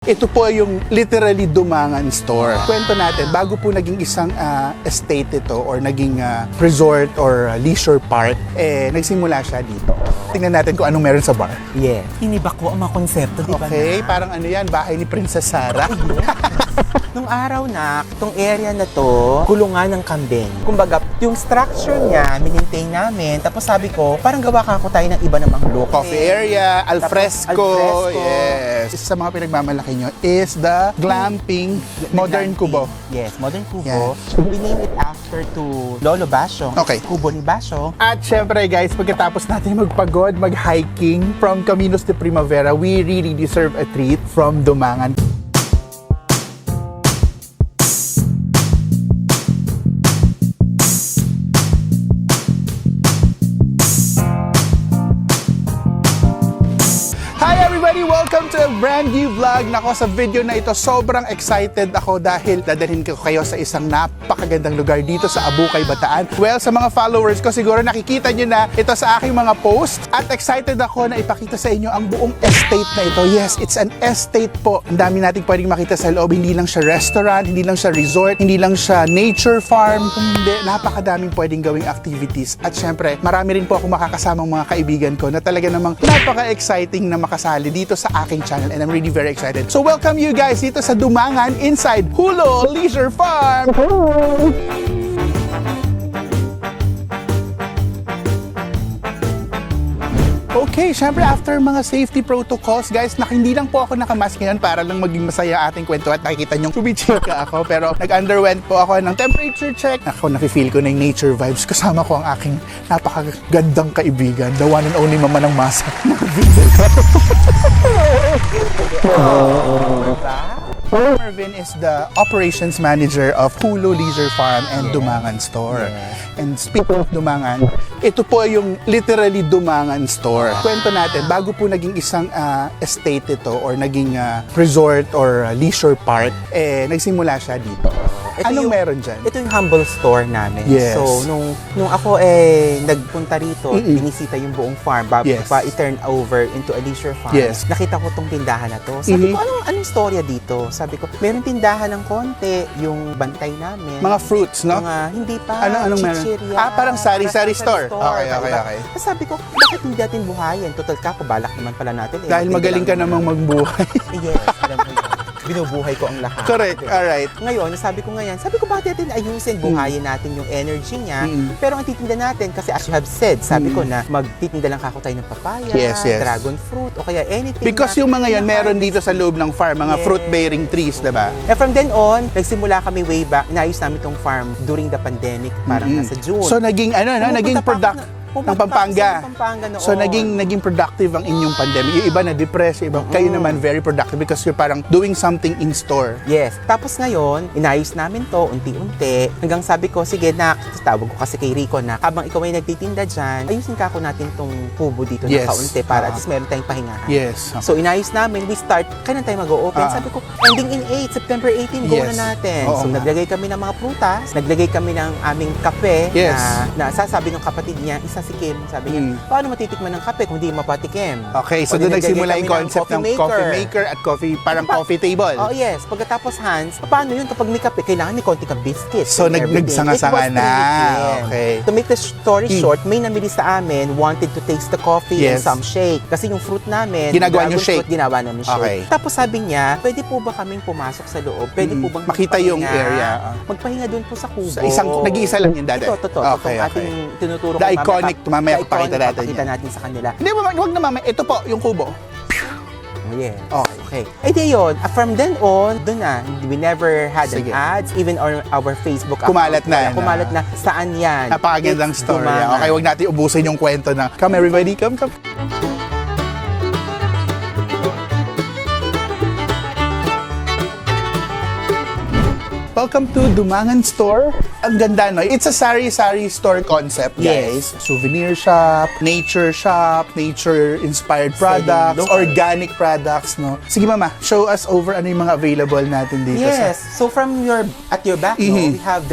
Ito po yung literally Dumangan store. Kwento natin, bago po naging isang estate ito or naging resort or leisure park, nagsimula siya dito. Tingnan natin kung anong meron sa bar. Yeah. Hiniba ko ang mga konsepto, di ba? Okay, parang ano yan, bahay ni Princess Sarah. Nung araw na, itong area na to, kulungan ng kambing. Kumbaga, yung structure niya, minintain namin. Tapos sabi ko, parang gawa ka ako tayo ng iba namang look. Coffee area, alfresco. Alfresco. Yes. Isa sa mga pinagmamalaki nyo is the glamping modern kubo. Yes, modern kubo. Yeah. We name it after to Lolo Basyo. Okay. Kubo ni Basyo. At syempre guys, pagkatapos natin magpagod, mag-hiking from Caminos de Primavera, we really deserve a treat from Dumangan. Welcome to a brand new vlog. Nako, sa video na ito, sobrang excited ako dahil dadalhin ko kayo sa isang napakagandang lugar dito sa Abucay, Bataan. Well, sa mga followers ko, siguro nakikita nyo na ito sa aking mga post. At excited ako na ipakita sa inyo ang buong estate na ito. Yes, it's an estate po. Ang dami nating pwedeng makita sa loob. Hindi lang siya restaurant, hindi lang siya resort, hindi lang siya nature farm. Hindi, napakadaming pwedeng gawing activities. At syempre, marami rin po ako makakasamang mga kaibigan ko na talaga namang napaka-exciting na makasali dito sa aking channel, and I'm really very excited. So welcome you guys dito sa Dumangan inside Hulo Leisure Farm. Okay, syempre after mga safety protocols, guys, hindi lang po ako nakamask ngayon para lang maging masaya ating kwento at nakikita nyo, chubichika ako. Pero nag-underwent po ako ng temperature check. Ako, nafe-feel ko na yung nature vibes. Kasama ko ang aking napakagandang kaibigan, the one and only mama ng Masa, Mervin De Lara. Mama Mervin is the Operations Manager of Hulo Leisure Farm and Dumangan Store. And speaking of Dumangan, ito po yung literally Dumangan Store. Kwento natin, bago po naging isang estate ito or naging resort or leisure park, nagsimula siya dito. Anong meron dyan? Ito yung humble store namin. Yes. So, nung ako nagpunta rito, binisita yung buong farm, i-turn over into a leisure farm. Yes. Nakita ko tong tindahan na to. Sabi ko, anong storya dito? Sabi ko, meron tindahan ng konti, yung bantay namin. Mga fruits, no? Hindi pa. Anong meron? Parang sari-sari store. Okay. Tapos sabi ko, bakit hindi natin buhayin? Total ka, balak naman pala natin. Dahil magaling ka namang magbuhay. Yes, alam mo yun. Binubuhay ko ang lahat. Correct, alright. Ngayon, sabi ko bakit natin ayusin, buhayin natin yung energy niya. Pero ang titinda natin, kasi as you have said, sabi ko na magtitinda lang ako tayo ng papaya, dragon fruit, o kaya anything. Because yung mga yan, meron dito sa loob ng farm, mga fruit-bearing trees, diba? And from then on, nagsimula kami way back, inayos namin tong farm during the pandemic, parang nasa June. So naging, naging product ng Pampanga. So naging productive ang inyong pandemic. Yung iba na depressed, yung iba kayo naman very productive because you're parang doing something in store. Yes. Tapos ngayon, inayos namin to unti-unti. Hanggang sabi ko, sige na, tawag ko kasi kay Ricko na habang ikaw ay nagtitinda dyan, ayusin ka ako natin tong kubo dito na kaunti para at least meron tayong pahingahan. Yes. So inayos namin, we start, kailan tayo mag-o-open? Sabi ko, ending in 8, September 18, go na natin. So naglagay kami ng mga prutas, naglagay kami ng aming kape na sasabi ng kapatid niya, isa si Kim, sabi niya, paano matitikman ng kape kung hindi mapatikim? Okay, so doon nagsimula yung concept ng coffee maker at coffee, parang coffee table. Oh yes, pagkatapos Hans, paano yun kapag may kape, kailangan may konti kang biscuit. So nagsanga-sanga na. Okay. To make the story short, may namili sa amin, wanted to taste the coffee and some shake. Kasi yung fruit namin, ginagawa yung shake. Ginawa namin shake. Okay. Tapos sabi niya, pwede po ba kaming pumasok sa loob? Pwede po bang makita yung area? Magpahinga doon po sa kubo. Sa isang, nag-iisa lang yun dati? Totoo. Okay. Ating tinuturo ko. The iconic, mamaya pakita natin sa kanila. Hindi, wag na mamaya. Ito po, yung kubo. Oh, yes. Okay. Di yun. From then on, doon na. We never had an ads. Even our Facebook account. Kumalat na. Saan yan? Napakagandang story. Okay, wag natin ubusin yung kwento na, come everybody, come. Welcome to Dumangan Store. Ang ganda, no? It's a sari-sari store concept, guys. Yes. Souvenir shop, nature-inspired products, organic products, no? Sige, Mama, show us over ano yung mga available natin dito. Yes. So from at your back, no, we have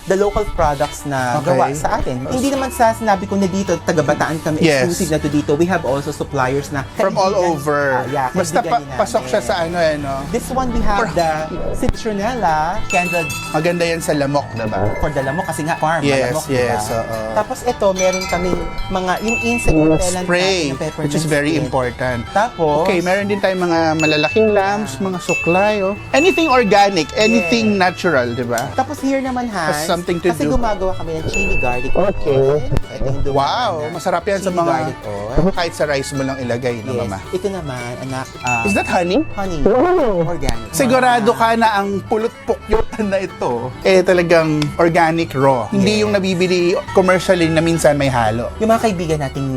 the local products na gawa sa atin. Hindi naman sa sinabi ko na dito, taga Bataan kami, exclusive na to dito. We have also suppliers na from all over. Basta kaibigan pasok siya sa ano eh, no? This one we have the citronella candled. Maganda yan sa lamok, diba? For the lamok kasi nga farm, lamok, yes, diba? Tapos ito, meron kaming mga yung insect repellent spray, na peppermint which is very spray. important. Tapos, okay, meron din tayong mga malalaking lamps, mga suklay, oh. Anything organic, anything natural, diba? Tapos here naman, Hans, has something to kasi do. gumagawa kami ng chili garlic. Okay. Ito yung Wow, masarap yan sa chili mga, garlic oil. kahit sa rice mo lang ilagay, no, mama? Ito naman, anak, Is that honey? honey. Organic. Sigurado ka na ang pulot-pukyutan na ito, eh talagang organic raw. Hindi yung nabibili commercially na minsan may halo. Yung mga kaibigan nating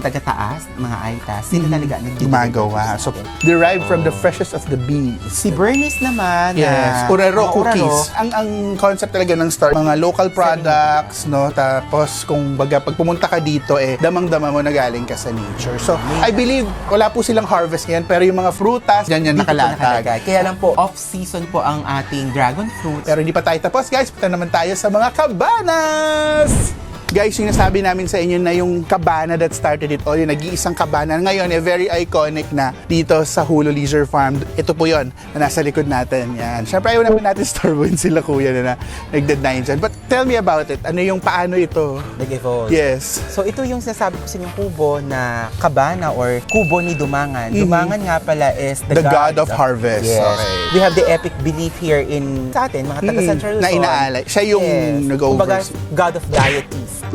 taga-taas, mga aitas, sila talaga Gumagawa. So, derived from the freshest of the bees. Si Bernice naman, Yes, Urero cookies. Ang concept talaga ng store, mga local products, no? Tapos kung baga pag pumunta ka dito eh damang-dama mo na galing ka sa nature. So, I believe wala po silang harvest ngayon pero yung mga frutas ganyan nakalatag. Kaya lang po off-season po ang ating dragon fruit. Pero hindi pa tayo tapos, guys. Punta naman tayo sa mga cabanas! Guys, yung nasabi namin sa inyo na yung cabana that started it all, yung nag-iisang cabana ngayon, very iconic na dito sa Hulo Leisure Farm. Ito po yon na nasa likod natin. Yan. Siyempre, ayaw naman natin starbuin sila kuya na nagdadine dyan. But tell me about it. Ano yung paano ito? Nag-evolve. Yes. So, ito yung sinasabi ko sa inyong kubo na cabana or kubo ni Dumangan. Dumangan nga pala is the god of harvest. Yes. Okay. We have the epic belief here in sa atin, mga taga-Central Luzon. Na inaalay. Siya yung Kumbaga, nag-oversee. god of deities.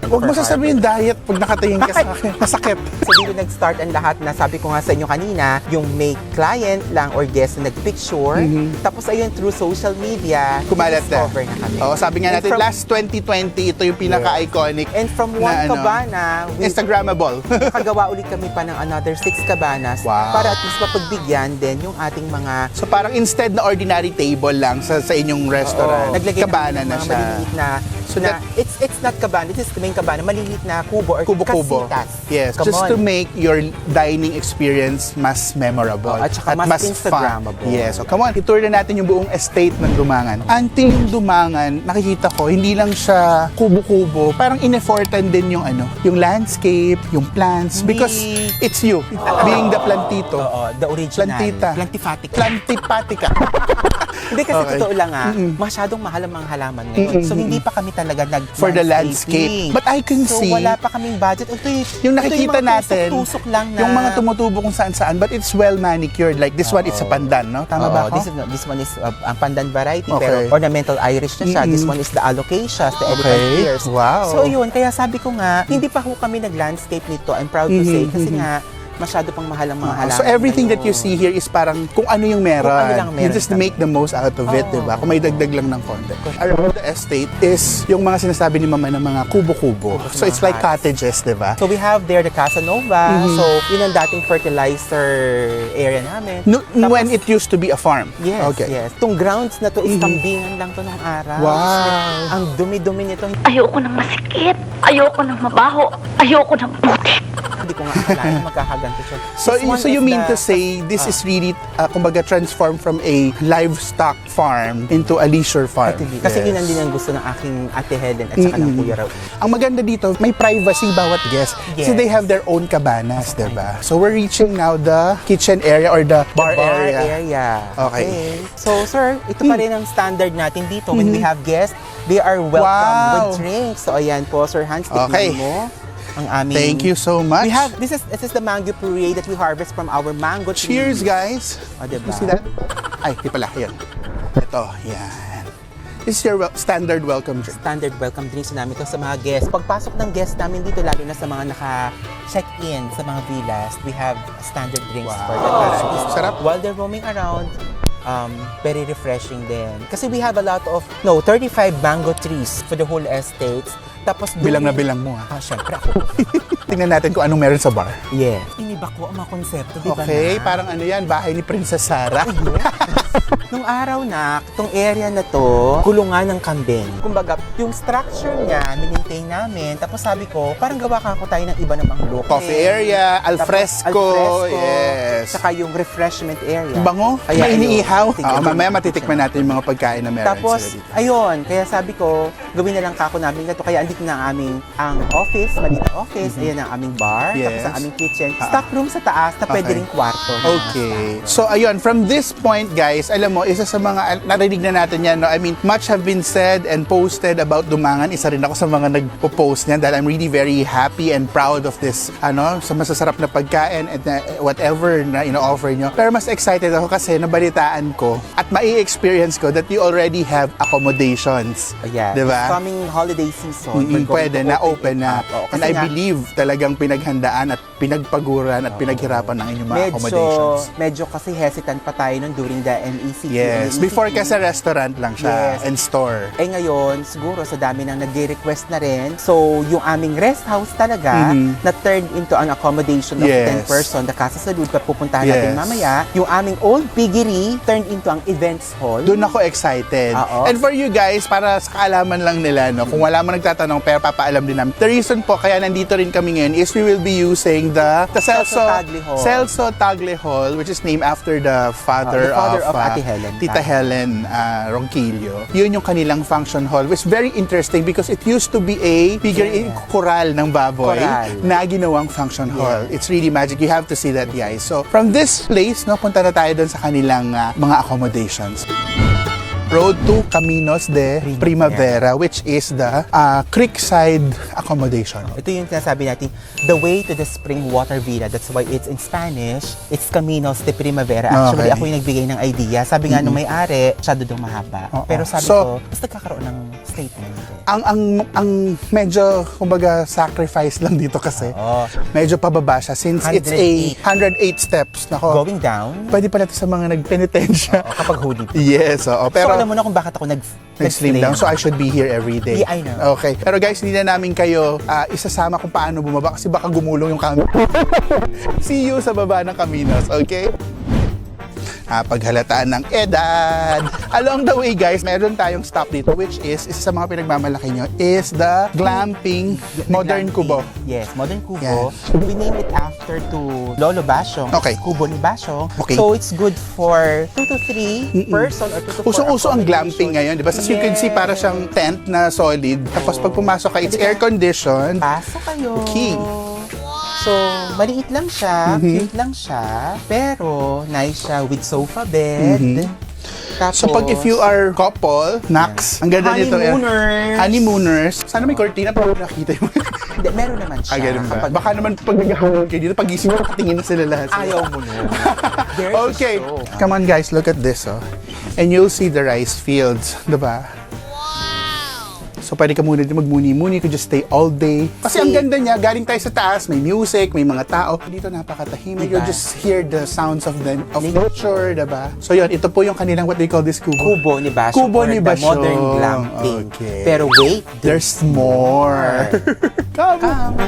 Huwag mo sasabihin diet pag nakatingin ka sa akin. Masakit. So dito nag-start ang lahat na sabi ko nga sa inyo kanina, yung may client lang or guest na nag-picture. Tapos ayun, through social media, kumalat na. discover na kami. Oo, sabi nga natin, last 2020, ito yung pinaka-iconic. And from one cabana, Instagrammable. nakagawa ulit kami pa ng another 6 cabanas para at least mapagbigyan din yung ating mga... So parang instead na ordinary table lang sa inyong restaurant, naglagay cabana na ng mga siya. maliliit na, So na it's not cabana, this is the main cabana, maliliit na kubo or kubo-kubo. kasitas. Yes, Come just on. to make your dining experience mas memorable. At saka mas Instagrammable. Fun. Yes, so come on, itour na natin yung buong estate ng Dumangan. Until yung Dumangan, nakikita ko, hindi lang siya kubo-kubo, parang in-effortan din yung yung landscape, yung plants, because it's you, being the plantito. The original. Plantita. Plantifatica. Plantipatica. Hindi kasi totoo lang masyadong mahal ang mga halaman ngayon. So hindi pa kami talaga for the landscape. But I can see, wala pa kaming budget. yung nakikita natin, tusok lang na, yung mga tumutubo kung saan-saan, but it's well manicured. Like this one, it's a pandan, no? Tama ba ako? This one is ang pandan variety, pero ornamental Irish na siya. This one is the alocasias, the elephant ears. Wow. So yun, kaya sabi ko nga, hindi pa ho kami nag-landscape nito. I'm proud to say, kasi nga, masyado pang mahal ang mga halaman. So everything that you see here is parang kung ano yung meron. Kung ano lang meron. You just make the most out of it, diba? Kung may dagdag lang ng konti. Around the estate is yung mga sinasabi ni Mama ng mga kubo-kubo. So it's like cottages, diba? So we have there the Casanova. So yun ang dating fertilizer area namin. When it used to be a farm. Yes, Okay. yes. Itong grounds na to is kambingan lang to ng araw. Wow. Ang dumi-dumi nito. Ayoko ng masikip. Ayoko ng mabaho. Ayoko ng putik. Hindi ko nga akalain magkakaganto siya. So you mean to say this is really kumbaga transformed from a livestock farm into a leisure farm? Kasi yun ang din ang gusto ng aking ate Helen at saka ng Kuya Raul. Ang maganda dito, may privacy bawat guest. Yes. So they have their own cabanas, diba? So we're reaching now the kitchen area or the bar area. Okay. So sir, ito pa rin ang standard natin dito. When we have guests, they are welcome with drinks. So ayan po, Sir Hans, tikman mo ang aming... Thank you so much. We have, this is the mango puree that we harvest from our mango trees. Cheers, guys. Diba? You see that? Ay, di pala. Yan. Ito, yan. This is your standard welcome drink. Standard welcome drinks namin to sa mga guests. Pagpasok ng guests namin dito, lalo na sa mga naka-check-in sa mga villas, we have standard drinks for them. Sarap. While they're roaming around, very refreshing din. Kasi we have a lot of, 35 mango trees for the whole estates. Tapos Bilang na bilang mo ha. Siyempre ako. Tingnan natin kung anong meron sa bar. Yes. Iniba ko ang mga konsepto, di ba Okay, na? parang ano yan, bahay ni Princess Sarah. Nung araw na, itong area na to, kulungan ng kambing. Kumbaga, yung structure niya, minintay namin. Tapos sabi ko, parang gawa ka ako tayo ng iba namang look. Coffee area, alfresco, yes. Saka yung refreshment area. Bango, Kaya may iniihaw. tingnan mo Mamaya natin matitikman siya. natin yung mga pagkain na meron Tapos, sila dito. ayun, kaya sabi ko, gawin na lang kako namin na to. Kaya andito na ang aming office, maliit na office, ayan ang aming bar, Yes. tapos ang aming kitchen, stock room sa taas na pwede Okay. ring kwarto. Okay. So, ayun, from this point, guys, alam mo, isa sa mga, narinig na natin yan, no? I mean, much have been said and posted about Dumangan. Isa rin ako sa mga nagpo-post niyan dahil I'm really very happy and proud of this, sa masasarap na pagkain and whatever na ino-offer nyo. Pero mas excited ako kasi nabalitaan ko at mai-experience ko that you already have accommodations. Yeah. Diba? Coming holiday season, we're going Pwede to na, open na. it up. Oo, And kasi I nga, believe talagang pinaghandaan at pinagpaguran at pinaghirapan ng inyong mga accommodations. medyo kasi hesitant pa tayo nun during the MECQ. Yes, before kasi restaurant lang siya Yes. and store. Eh ngayon, siguro sa dami nang nagre-request na rin. So, yung aming rest house talaga na turned into an accommodation of Yes. 10 person. The Casa Salud, pupuntahan Yes. natin mamaya. Yung aming old piggery turned into ang events hall. Doon ako excited. Oo. And for you guys, para sa kaalaman lang nila, no, kung wala mo nagtatanong, pero papaalam din namin. The reason po kaya nandito rin kami ngayon is we will be using the Celso Tagle Hall. Celso Tagle Hall, which is named after the father, of Ate Helen. Tita Helen Ronquillo. Yun yung kanilang function hall, which is very interesting because it used to be a koral ng baboy Koral. na ginawang function hall. It's really magic. You have to see that, guys. So, from this place, no, punta na tayo doon sa kanilang mga accommodations. Road to Caminos de Primavera, which is the creekside accommodation. Ito yung sinasabi natin, the way to the spring water villa. That's why it's in Spanish, it's Caminos de Primavera. Actually, Okay. ako yung nagbigay ng idea. Sabi nga nung may-ari, masyado daw mahaba. Oo. Pero sabi So, ko, mas nagkakaroon ng statement. Ang medyo, kumbaga, sacrifice lang dito kasi. Oo. Medyo pababa siya since it's a 108 steps. Nako, Going down, pwede pala ito sa mga nagpenitensya. kapag hoodie. Yes, oo. Pero Pero alam mo na kung bakit ako nag-slim down, so I should be here every day. Yeah, I know. Okay. Pero guys, hindi na namin kayo isasama kung paano bumaba kasi baka gumulong yung camera. See you sa baba ng Caminos, okay? Paghalataan ng edad. Along the way, guys, meron tayong stop dito, which is, isa sa mga pinagmamalaki nyo, is the glamping modern kubo. Yes, modern kubo. Yan. We name it after to Lolo Basyong. Okay. Kubo ni Basyong. Okay. So it's good for 2 to 3 person or 2 to 4. Usong-uso ang glamping ngayon, di ba? As you can see, para siyang tent na solid. Tapos pag pumasok ka, it's air-conditioned. Pasok kayo. Okay. So, maliit lang siya, cute lang siya, pero nice siya with sofa bed. Tapos, So pag if you are couple, Nax, ang ganda nito. Honeymooners. Honeymooners. Sana may cortina para nakita yung... Hindi, meron naman siya. Ganun ba? Kapag Baka naman pag nag-hawag kayo dito, pag-gising mo, nakatingin na sila lahat. ayaw mo na. There's a Okay. show. Come on guys, look at this. And you'll see the rice fields. Diba? So pwede ka muna din magmuni-muni, you could just stay all day. Kasi ang ganda niya, galing tayo sa taas, may music, may mga tao. Dito napakatahimik, Diba? you'll just hear the sounds of nature, diba? So yun, ito po yung kanilang what they call this kubo. Kubo ni Basyong. Kubo or ni the Basyong. modern glamping. Okay. Pero wait, There's more. Come.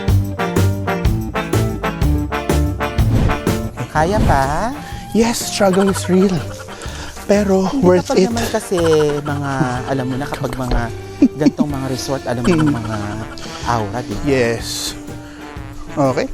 Kaya pa? Yes, struggle is real. Pero worth Kapag it. naman kasi mga, alam mo na, kapag mga gantong mga resort, alam mo yung mga aura, di ba? Yes. Okay.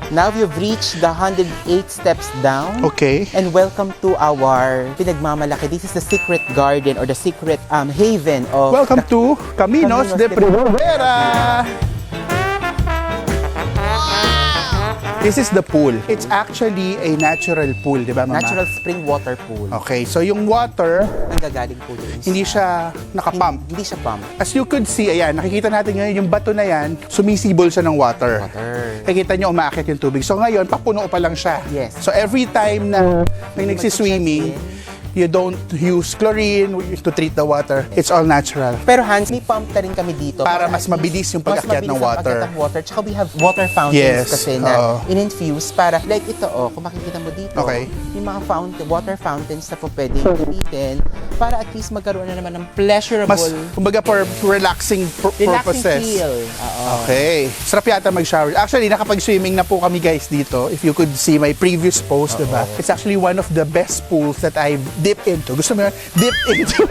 Now you've reached the 108 steps down. Okay. And welcome to our pinagmamalaki. This is the secret garden or the secret haven of... Welcome to Caminos de Primavera. This is the pool. It's actually a natural pool, di ba, Mama? Natural spring water pool. Okay, so yung water, Nanggagaling po doon. hindi siya nakapump. Hindi siya pump. As you could see, ayan, nakikita natin ngayon, yung bato na yan, sumisibol siya ng water. Nakikita nyo, umaakit yung tubig. So ngayon, papuno pa lang siya. Yes. So every time na may nagsiswimming, You don't use chlorine to treat the water. It's all natural. Pero Hans, may pump na rin kami dito. Para mas mabilis yung pag-akyat ng water. Tsaka we have water fountains Yes. kasi na in-infuse para, like ito kung makikita mo dito, Okay. yung mga water fountains na po pwedeng gamitin para at least magkaroon na naman ng pleasurable, Mas, kumbaga, for relaxing purposes. feel. Okay. Sarap yata mag-shower. Actually, nakapag-swimming na po kami guys dito. If you could see my previous post, diba? It's actually one of the best pools that I've dipped into. Gusto mo yun? Dip into.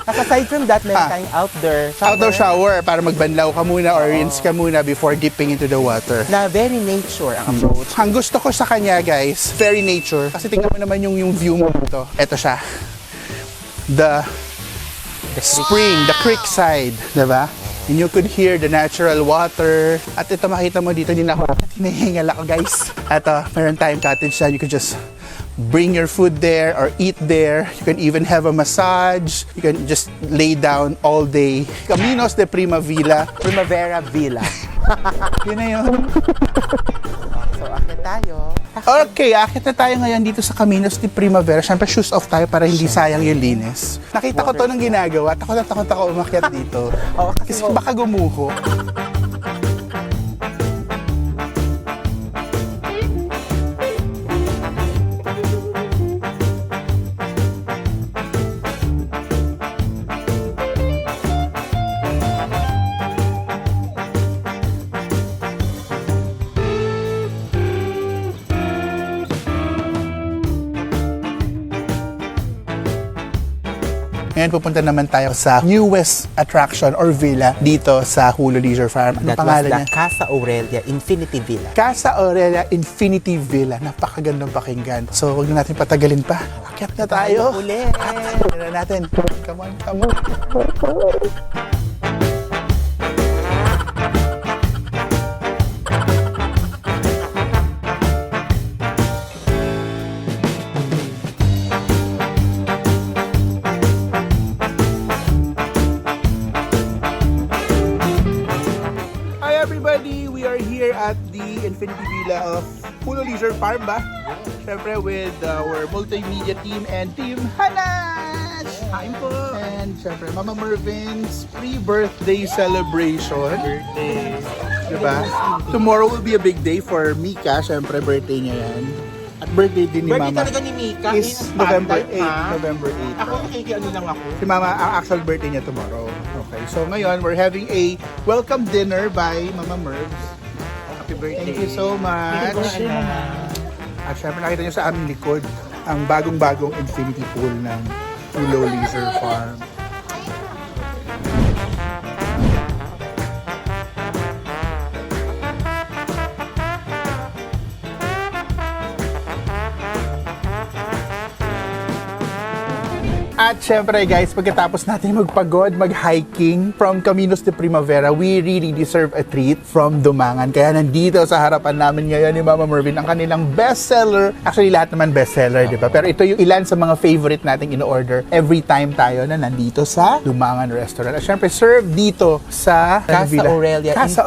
Aside from that, meron tayong outdoor shower. Outdoor shower para magbanlaw ka muna or rinse ka muna before dipping into the water. Na very nature ang approach. Ang gusto ko sa kanya guys, very nature. Kasi tingnan mo naman yung view mo dito. Ito siya. The spring, the creek side, diba? And you could hear the natural water. At ito makita mo dito, hindi na ako hinihingal ako guys. At meron tayong cottage dyan. You could just bring your food there or eat there. You can even have a massage. You can just lay down all day. Caminos de Primavera Villa. Yun na yun. So, akit tayo. Okay, akit na tayo ngayon dito sa Caminos de Primavera. Siyempre, shoes off tayo para hindi sayang yung linis. Nakita ko to nung ginagawa. Takot na takot ako umakyat dito. Kasi baka gumuho. Ngayon pupunta naman tayo sa newest attraction or villa dito sa Hulo Leisure Farm. Anong That was pangalan the niya? Casa Aurelia Infinity Villa. Casa Aurelia Infinity Villa. Napakagandang pakinggan. So, huwag na natin patagalin pa. Akyat na tayo. Ulit. Akyat na natin. Come on, come on. Everybody, we are here at the Infinity Villa of Hulo Leisure Farm ba? Siyempre with our multimedia team and team HANS! Kain po! And siyempre Mama Mervin's pre-birthday celebration. Diba? Tomorrow will be a big day for Mika. Siyempre birthday niya yan. At birthday din ni Birthday Mama talaga ni Mika is November 8. ha? November 8. Ako nakikiano lang ako. Si Mama, ang actual birthday niya tomorrow. Okay, so ngayon, we're having a welcome dinner by Mama Mervs. Happy birthday. Thank you so much. At syempre nakita niyo sa aming likod, ang bagong-bagong infinity pool ng Hulo Leisure Farm. At syempre guys, pagkatapos natin magpagod, mag-hiking from Caminos de Primavera, we really deserve a treat from Dumangan. Kaya nandito sa harapan namin ngayon ni Mama Mervin ang kanilang bestseller. Actually, lahat naman bestseller, di ba? Pero ito yung ilan sa mga favorite nating in-order every time tayo na nandito sa Dumangan Restaurant. At syempre, serve dito sa Casa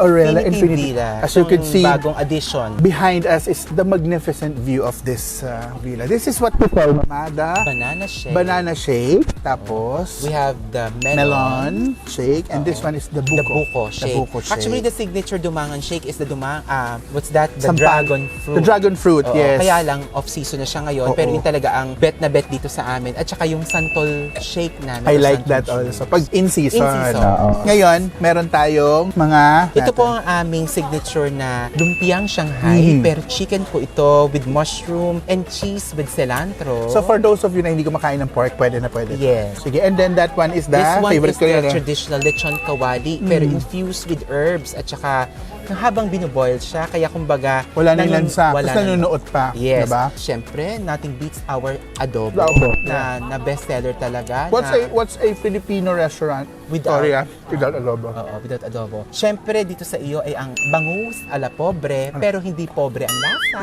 Aurelia Infinity Villa. As you can see, bagong addition. behind us is the magnificent view of this villa. This is what we call Mamada Banana shake. Banana shake. Tapos, We have the melon shake. And this one is the buko. The buko shake. The buko shake. Actually, the signature Dumangan shake is the what's that? The Sampag. dragon fruit. The dragon fruit, Oo, yes. Kaya lang, off-season na siya ngayon. Oo. Pero yun talaga ang bet na bet dito sa amin. At saka yung santol shake namin. I like santol that shake. also. Pag in season. In season. Oo. Ngayon, meron tayong mga... Ito po ang aming signature na lumpiang Shanghai. Pero chicken po ito with mushroom and cheese with cilantro. So for those of you na hindi kumakain ng pork, pwede na pwede. Yes. Sige, and then that one is the This one favorite is ko the yun. traditional lechon kawali, pero infused with herbs at saka habang binoboil siya, kaya kumbaga Wala nang lansa. Tapos na- nanunuot pa. Yes. Diba? Siyempre, nothing beats our adobo, Adobo, na bestseller talaga. What's a Filipino restaurant? Without- Sorry without adobo. Oo, without adobo. Siyempre, dito sa iyo ay ang bangus ala pobre, pero hindi pobre ang lasa.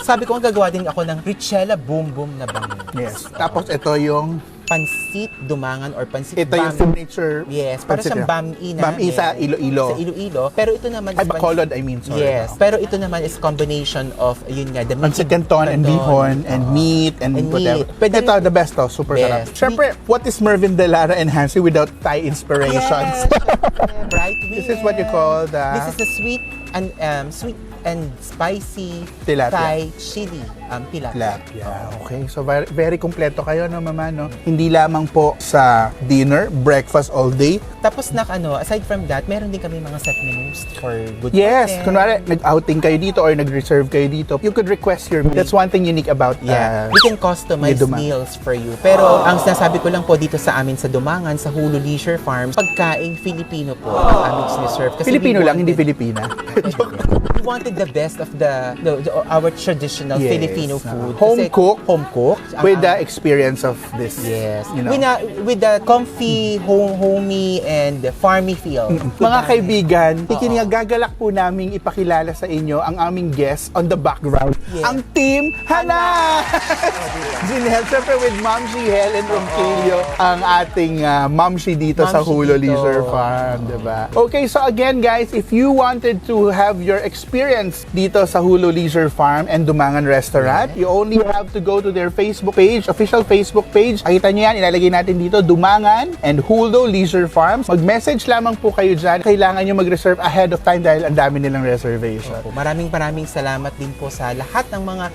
Sabi ko, gagawa din ako ng Richella Boom Boom na bangus. Yes. Tapos ito yung pansit Dumangan or pansit Ito yung signature. Yes, para pansit siyang niya. bami namin. Bami sa Iloilo. Sa Iloilo. Pero ito naman Ay, Bacolod, I mean, sorry. Yes. Pero ito naman is combination of, yun nga, the meat. Pansit canton and bihon and meat and whatever. meat. Pwede Ito, the best to. Super sarap. Best. Siyempre, what is Mervin De Lara and Hansi without Thai inspirations? Yes, right. This is what you call the... This is the sweet and spicy Tilapia. Thai chili tilapia. Yeah, okay. So very, very kompleto kayo, no, mama, no? Hindi lamang po sa dinner, breakfast all day. Tapos aside from that, meron din kami mga set menus for good Yes, content. kunwari nag-outing kayo dito or nag-reserve kayo dito, you could request your meal. That's one thing unique about we can customize Dumangan. meals for you. Pero ang sinasabi ko lang po dito sa amin sa Dumangan, sa Hulo Leisure Farm, pagkain Filipino po ang aming siniserve. Kasi Filipino we lang, hindi wanted- Filipina. We wanted the best of our traditional Yes. Filipino food. Home Kasi cook. Home cook. With the experience of this, Yes. you know. With the comfy, homey, and farmy feel. Mga kaibigan, gagalak po naming ipakilala sa inyo ang aming guest on the background. Yeah. Ang team Hana! Ginel, siyempre with Ma'am Helen Ronquillo, ang ating Mamshi dito sa Mamshi Hulo dito. Leisure Farm, diba? Okay, so again guys, if you wanted to have your experience dito sa Hulo Leisure Farm and Dumangan Restaurant, you only have to go to their Facebook page, official Facebook page. Nakita niyo yan, ilalagay natin dito, Dumangan and Hulo Leisure Farms. Mag-message lamang po kayo dyan. Kailangan nyo mag-reserve ahead of time dahil ang dami nilang reservation. Opo, maraming salamat din po sa lahat ng mga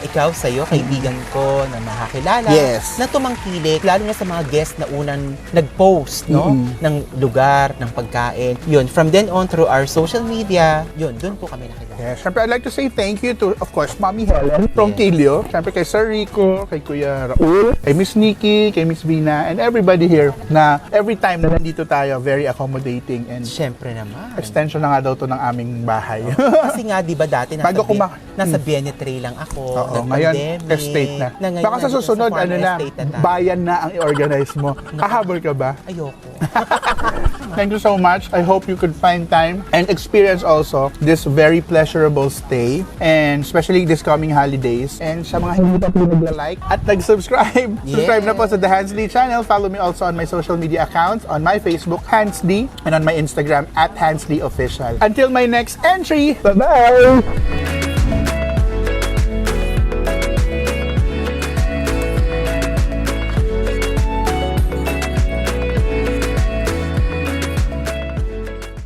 ikaw sa'yo, kaibigan ko na makakilala, Yes. na tumangkilik, lalo na sa mga guest na unang nag-post, no? Ng lugar, ng pagkain. Yun, from then on through our social media, yun, doon po kami nakilala. Yeah, syempre, I'd like to say thank you to, of course, Mami Helen Ronquillo. Syempre kay Sir Ricko, kay Kuya Raul, kay Miss Nicky, kay Miss Vina, and everybody here na every time na nandito tayo, very accommodating and Siyempre naman. extension na nga daw to ng aming bahay. Kasi nga, di ba dati Bago nasa Bienetre lang ako, Oo, ngayon, nag-pandemic. estate na. Ngayon, Baka sa nandito susunod, farm estate na tayo. bayan na ang i-organize mo. Kahabol ka ba? Ayoko. Thank you so much. I hope you could find time and experience also this very pleasurable stay, and especially this coming holidays. And sa mga hindi pa po nagla-like at nag-subscribe, subscribe na po sa The Hans D channel. Follow me also on my social media accounts, on my Facebook, Hans D, and on my Instagram, @HansDOfficial. Until my next entry, bye-bye!